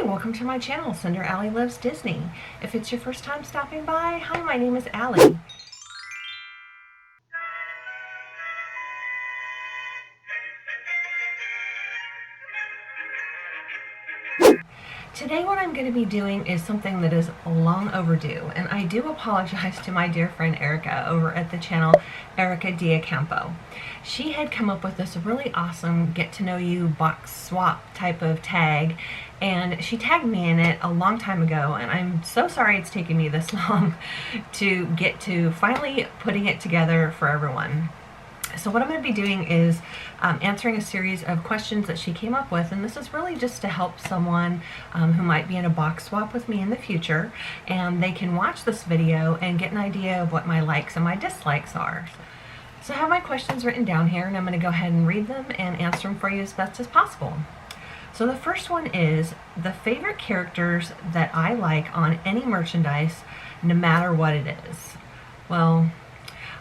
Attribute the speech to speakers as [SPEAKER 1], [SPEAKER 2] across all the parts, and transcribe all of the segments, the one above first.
[SPEAKER 1] Hi, welcome to my channel, Cinder Allie Loves Disney. If it's your first time stopping by, hi, my name is Allie. Today what I'm going to be doing is something that is long overdue, and I do apologize to my dear friend Erika over at the channel Erika DeOcampo. She had come up with this really awesome get to know you box swap type of tag, and she tagged me in it a long time ago, and I'm so sorry it's taken me this long to get to finally putting it together for everyone. So what I'm going to be doing is answering a series of questions that she came up with, and this is really just to help someone who might be in a box swap with me in the future, and they can watch this video and get an idea of what my likes and my dislikes are. So I have my questions written down here, and I'm going to go ahead and read them and answer them for you as best as possible. So the first one is the favorite characters that I like on any merchandise, no matter what it is. Well,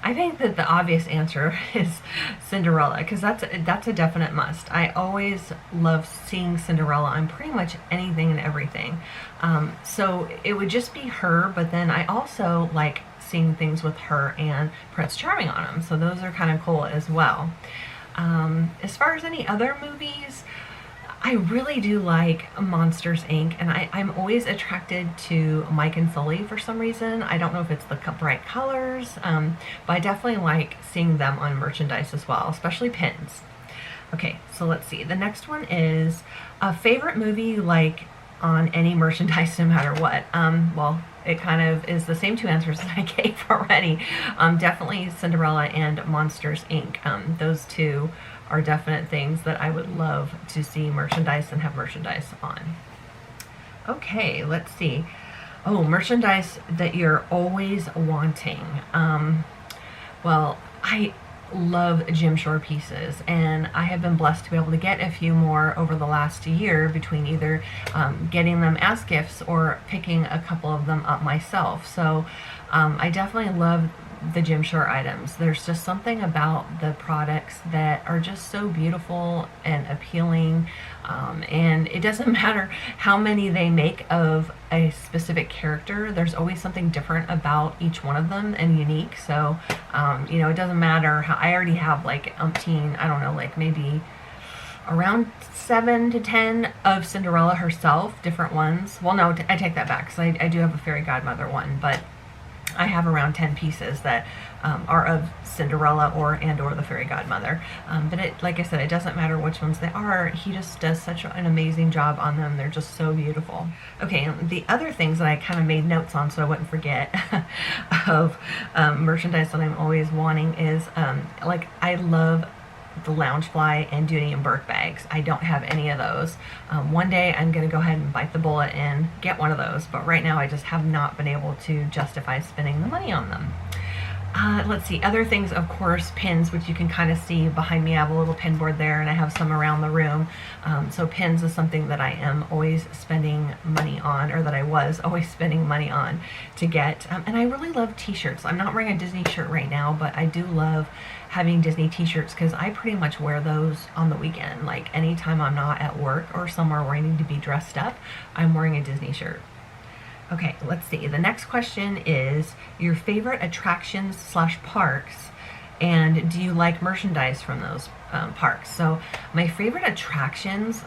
[SPEAKER 1] I think that the obvious answer is Cinderella, because that's a definite must. I always love seeing Cinderella on pretty much anything and everything. So it would just be her, but then I also like seeing things with her and Prince Charming on them, so those are kind of cool as well. As far as any other movies, I really do like Monsters, Inc., and I'm always attracted to Mike and Sully for some reason. I don't know if it's the bright colors, but I definitely like seeing them on merchandise as well, especially pins. Okay, so let's see. The next one is a favorite movie like on any merchandise no matter what. Well, it kind of is the same two answers that I gave already. Definitely Cinderella and Monsters, Inc. Those two are definite things that I would love to see merchandise and have merchandise on. Okay, let's see. Oh, merchandise that you're always wanting. Well, I love Jim Shore pieces, and I have been blessed to be able to get a few more over the last year between either getting them as gifts or picking a couple of them up myself. So I definitely love the Jim Shore items. There's just something about the products that are just so beautiful and appealing, and it doesn't matter how many they make of a specific character, there's always something different about each one of them and unique. So you know, it doesn't matter how, I already have like umpteen, I don't know, like maybe around 7 to 10 of Cinderella herself, different ones. Well, no, I take that back, because I do have a fairy godmother one, but I have around 10 pieces that are of Cinderella or the fairy godmother. But it, like I said, it doesn't matter which ones they are. He just does such an amazing job on them. They're just so beautiful. Okay, and the other things that I kind of made notes on so I wouldn't forget of merchandise that I'm always wanting is like I love the Loungefly and Dooney and Burke bags. I don't have any of those. One day I'm going to go ahead and bite the bullet and get one of those, but right now I just have not been able to justify spending the money on them. Let's see, other things, of course, pins, which you can kind of see behind me. I have a little pin board there, and I have some around the room. So pins is something that I am always spending money on, or that I was always spending money on to get. And I really love t-shirts. I'm not wearing a Disney shirt right now, but I do love having Disney t-shirts, because I pretty much wear those on the weekend. Like anytime I'm not at work or somewhere where I need to be dressed up, I'm wearing a Disney shirt. Okay, let's see. The next question is your favorite attractions / parks, and do you like merchandise from those parks? So my favorite attractions,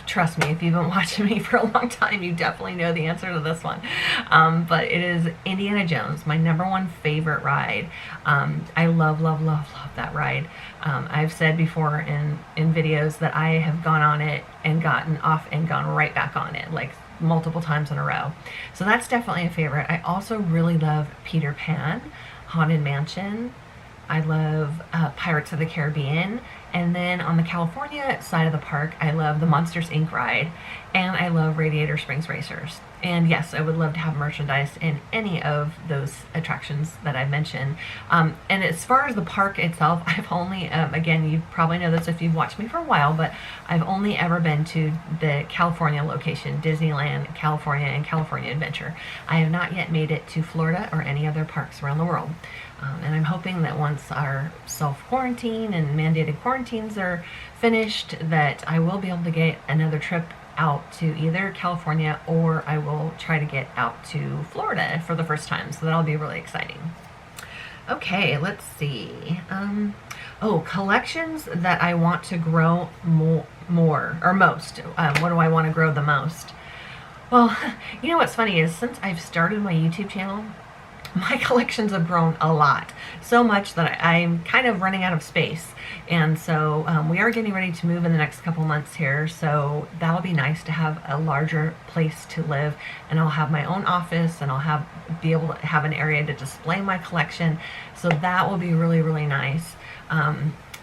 [SPEAKER 1] trust me, if you've been watching me for a long time, you definitely know the answer to this one. But it is Indiana Jones, my #1 favorite ride. I love, love, love, love that ride. I've said before in videos that I have gone on it and gotten off and gone right back on it, like multiple times in a row. So that's definitely a favorite. I also really love Peter Pan, Haunted Mansion. I love Pirates of the Caribbean. And then on the California side of the park, I love the Monsters, Inc. ride, and I love Radiator Springs Racers. And yes, I would love to have merchandise in any of those attractions that I mentioned. And as far as the park itself, I've only, again, you probably know this if you've watched me for a while, but I've only ever been to the California location, Disneyland, California, and California Adventure. I have not yet made it to Florida or any other parks around the world. And I'm hoping that once our self-quarantine and mandated quarantines are finished, that I will be able to get another trip out to either California, or I will try to get out to Florida for the first time. So that'll be really exciting. Okay, let's see. Oh, collections that I want to grow more or most. What do I want to grow the most? Well, you know what's funny is since I've started my YouTube channel, my collections have grown a lot. So much that I'm kind of running out of space. And so we are getting ready to move in the next couple months here. So that'll be nice to have a larger place to live. And I'll have my own office, and I'll be able to have an area to display my collection. So that will be really, really nice.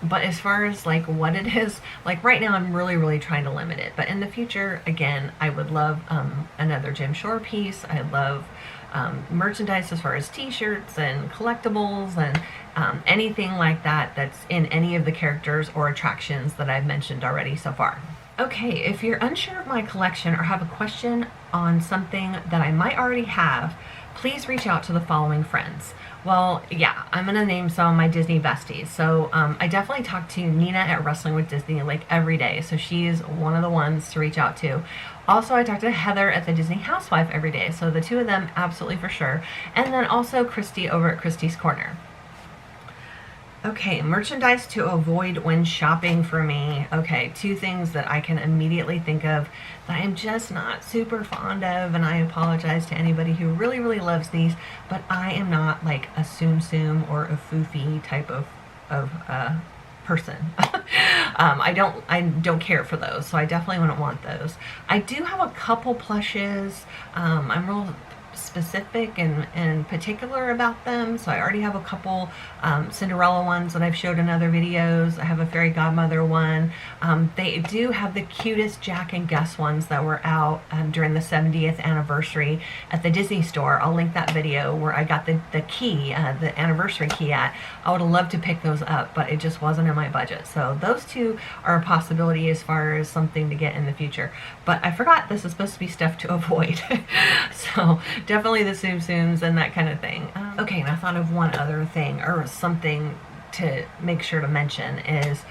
[SPEAKER 1] But as far as like what it is, like right now I'm really trying to limit it. But in the future, again, I would love another Jim Shore piece. I love merchandise as far as t-shirts and collectibles and anything like that that's in any of the characters or attractions that I've mentioned already so far. Okay, if you're unsure of my collection or have a question on something that I might already have, please reach out to the following friends. Well, yeah, I'm going to name some of my Disney besties. So I definitely talk to Nina at Wrestling with Disney like every day. So she's one of the ones to reach out to. Also, I talk to Heather at the Disney Housewife every day. So the two of them, absolutely for sure. And then also Christy over at Christy's Corner. Okay, merchandise to avoid when shopping for me. Okay, two things that I can immediately think of that I'm just not super fond of, and I apologize to anybody who really loves these, but I am not like a Tsum Tsum or a Foofy type of person. I don't care for those, so I definitely wouldn't want those. I do have a couple plushes. I'm real specific and particular about them, so I already have a couple Cinderella ones that I've showed in other videos. I have a fairy godmother one. They do have the cutest Jack and Gus ones that were out during the 70th anniversary at the Disney store. I'll link that video where I got the key, the anniversary key at. I would have loved to pick those up, but it just wasn't in my budget. So those two are a possibility as far as something to get in the future. But I forgot this is supposed to be stuff to avoid. So definitely the Tsum Tsums and that kind of thing. Okay, and I thought of one other thing, or something to make sure to mention, is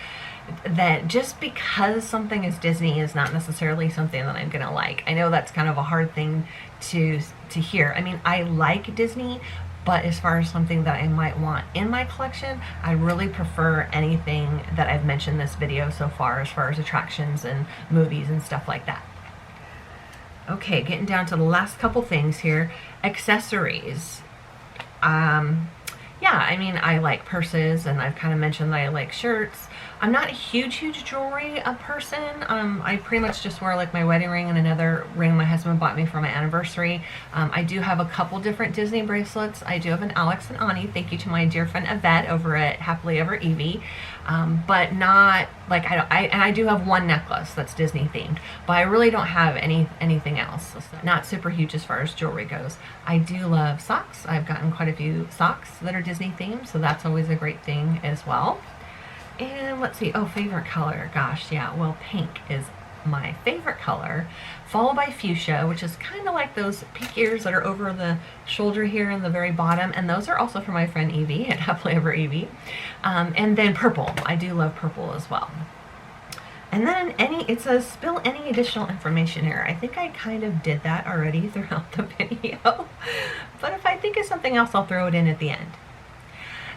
[SPEAKER 1] that just because something is Disney is not necessarily something that I'm gonna like. I know that's kind of a hard thing to hear. I mean, I like Disney, but as far as something that I might want in my collection, I really prefer anything that I've mentioned in this video so far as attractions and movies and stuff like that. Okay, getting down to the last couple things here. Accessories. Yeah, I mean, I like purses, and I've kind of mentioned that I like shirts. I'm not a huge jewelry person. I pretty much just wear like my wedding ring and another ring my husband bought me for my anniversary. I do have a couple different Disney bracelets. I do have an Alex and Ani. Thank you to my dear friend Yvette over at Happily Ever Evie. But not like I do have one necklace that's Disney themed, but I really don't have anything else. So not super huge as far as jewelry goes. I do love socks. I've gotten quite a few socks that are Disney themed, so that's always a great thing as well. And let's see, oh, favorite color, gosh, yeah, well, pink is my favorite color, followed by fuchsia, which is kind of like those pink ears that are over the shoulder here in the very bottom, and those are also from my friend Evie at Happily Ever Evie. And then purple, I do love purple as well. And then it says spill any additional information here. I think I kind of did that already throughout the video, but if I think of something else, I'll throw it in at the end.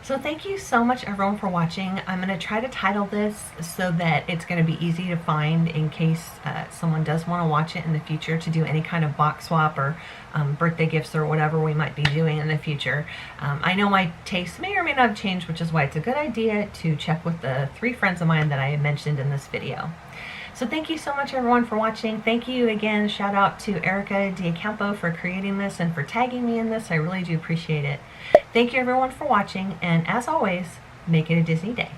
[SPEAKER 1] So thank you so much everyone for watching. I'm going to try to title this so that it's going to be easy to find in case someone does want to watch it in the future to do any kind of box swap or birthday gifts or whatever we might be doing in the future. I know my tastes may or may not have changed, which is why it's a good idea to check with the 3 friends of mine that I mentioned in this video. So thank you so much everyone for watching. Thank you again, shout out to Erika DeOcampo for creating this and for tagging me in this. I really do appreciate it. Thank you everyone for watching, and as always, make it a Disney day.